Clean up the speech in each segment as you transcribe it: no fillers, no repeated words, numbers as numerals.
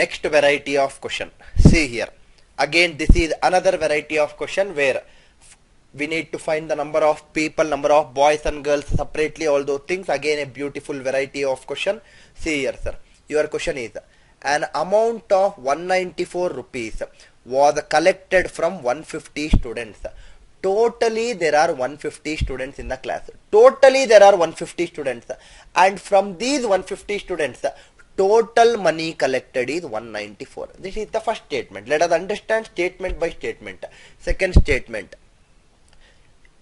Next variety of question. See here. Again, this is another variety of question where we need to find the number of people, number of boys and girls separately, all those things. Again, a beautiful variety of question. See here, sir. Your question is, an amount of 194 rupees was collected from 150 students. Totally, there are 150 students in the class. Totally, there are 150 students. And from these 150 students, total money collected is 194. This is the first statement. Let us understand statement by statement. Second statement.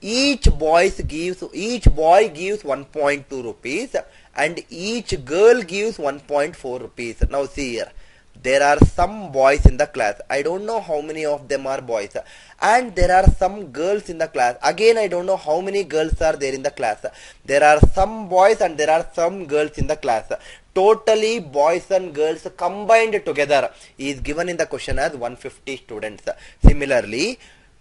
Each boy gives 1.2 rupees and each girl gives 1.4 rupees. Now see here. There are some boys in the class. I don't know how many of them are boys. And there are some girls in the class. Again, I don't know how many girls are there in the class. There are some boys and there are some girls in the class. Totally, boys and girls combined together is given in the question as 150 students. Similarly,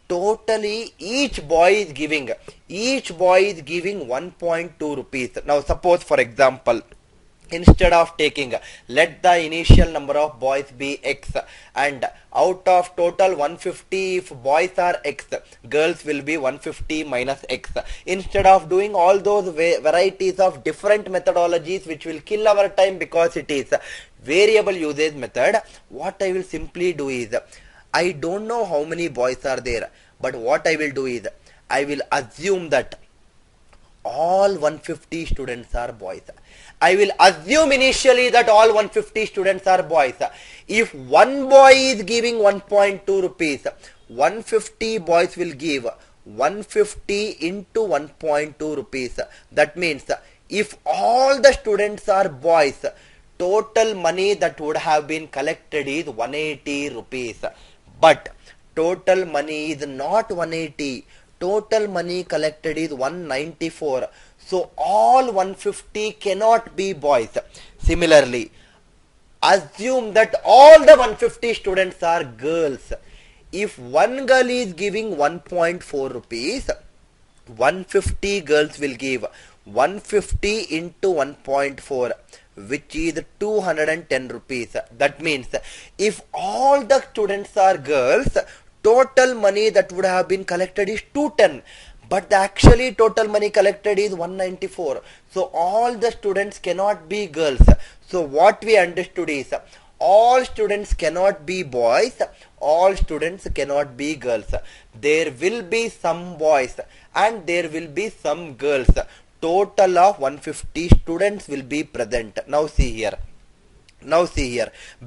totally each boy is giving 1.2 rupees. Now suppose, for example, instead of taking, let the initial number of boys be x, and out of total 150, if boys are x, girls will be 150 minus x. Instead of doing all those varieties of different methodologies which will kill our time because it is variable usage method, what I will simply do is, I don't know how many boys are there, but what I will do is, I will assume that all 150 students are boys. I will assume initially that all 150 students are boys. If one boy is giving 1.2 rupees, 150 boys will give 150 into 1.2 rupees. That means if all the students are boys, total money that would have been collected is 180 rupees. But total money is not 180. Total money collected is 194. So all 150 cannot be boys. Similarly, assume that all the 150 students are girls. If one girl is giving 1.4 rupees, 150 girls will give 150 into 1.4, which is 210 rupees. That means if all the students are girls, total money that would have been collected is 210. But the actually total money collected is 194. So all the students cannot be girls. So what we understood is, all students cannot be boys, all students cannot be girls. There will be some boys and there will be some girls. Total of 150 students will be present. Now see here.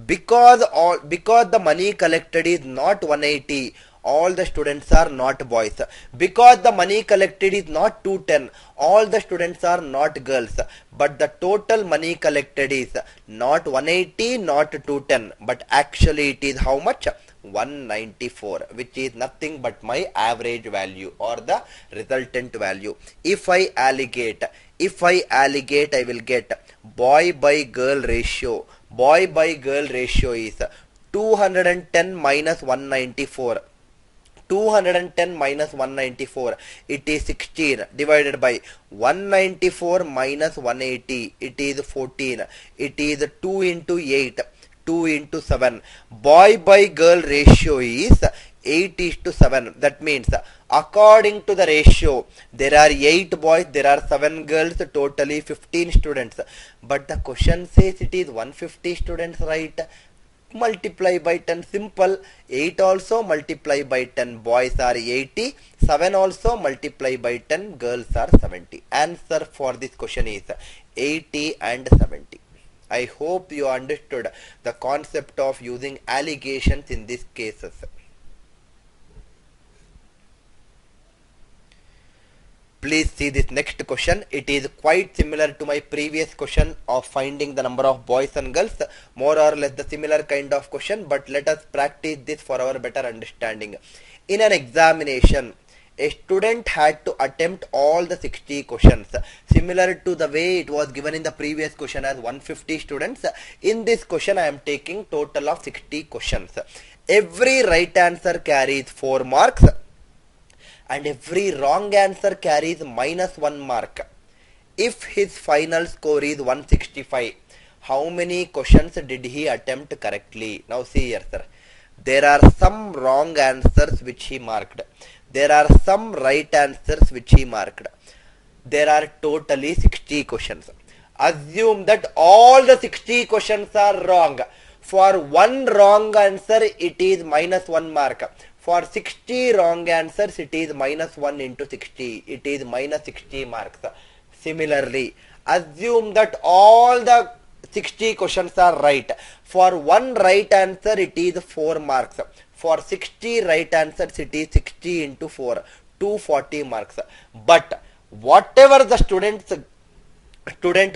Because the money collected is not 180, all the students are not boys. Because the money collected is not 210, all the students are not girls. But the total money collected is not 180, not 210, but actually it is how much? 194, which is nothing but my average value or the resultant value. If I aggregate, I will get boy by girl ratio. Boy by girl ratio is 210 minus 194. 210 minus 194, it is 16, divided by 194 minus 180, it is 14. It is 2 into 8, 2 into 7. Boy by girl ratio is 8:7. That means according to the ratio, there are 8 boys, there are 7 girls, totally 15 students. But the question says it is 150 students, right? Multiply by 10, simple. 8 also multiply by 10, boys are 80. 7 also multiply by 10, girls are 70. Answer for this question is 80 and 70. I hope you understood the concept of using allegations in these cases. Please see this next question. It is quite similar to my previous question of finding the number of boys and girls. More or less the similar kind of question, but let us practice this for our better understanding. In an examination, a student had to attempt all the 60 questions. Similar to the way it was given in the previous question as 150 students, in this question I am taking total of 60 questions. Every right answer carries 4 marks. And every wrong answer carries -1 mark. If his final score is 165, How many questions did he attempt correctly? Now see here, sir. There are some wrong answers which he marked. There are some right answers which he marked. There are totally 60 questions. Assume that all the 60 questions are wrong. For one wrong answer, it is minus 1 mark. For 60 wrong answers, it is minus 1 into 60. It is minus 60 marks. Similarly, assume that all the 60 questions are right. For one right answer, it is 4 marks. For 60 right answers, it is 60 into 4, 240 marks. But whatever the student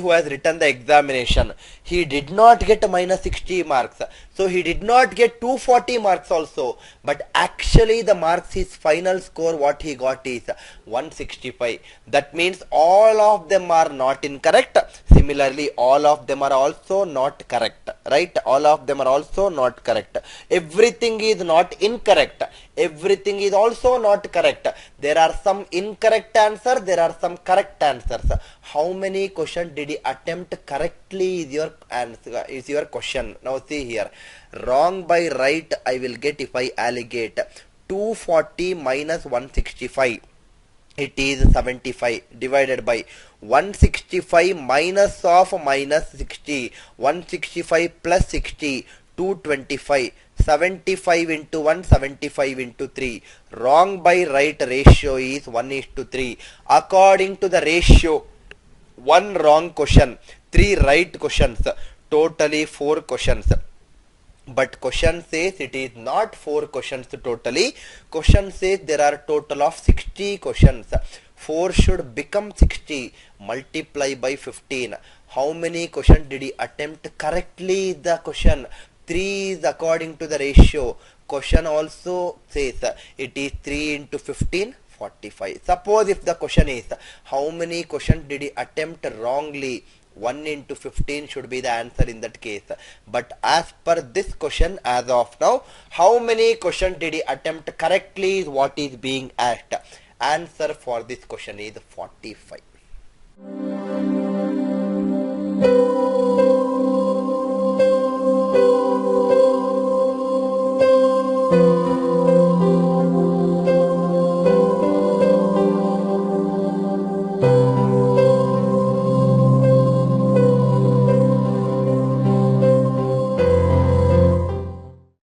who has written the examination, he did not get minus 60 marks, so he did not get 240 marks also, but actually the marks, his final score what he got is 165. That means all of them are not incorrect. Similarly, all of them are also not correct, right? All of them are also not correct. Everything is not incorrect, everything is also not correct. There are some incorrect answers, there are some correct answers. How many questions did he attempt correctly is your answer, is your question. Now see here, wrong by right I will get if I alligate 240 minus 165. It is 75 divided by 165 minus of minus 60, 165 plus 60, 225, 75 into 1, 75 into 3. Wrong by right ratio is 1:3. According to the ratio, one wrong question, 3 right questions, totally 4 questions. But question says it is not 4 questions totally. Question says there are total of 60 questions. 4 should become 60. Multiply by 15. How many questions did he attempt correctly? The question 3 is according to the ratio. Question also says it is 3 into 15. 45. Suppose if the question is how many questions did he attempt wrongly, 1 into 15 should be the answer in that case. But as per this question, as of now, how many questions did he attempt correctly is what is being asked. Answer for this question is 45.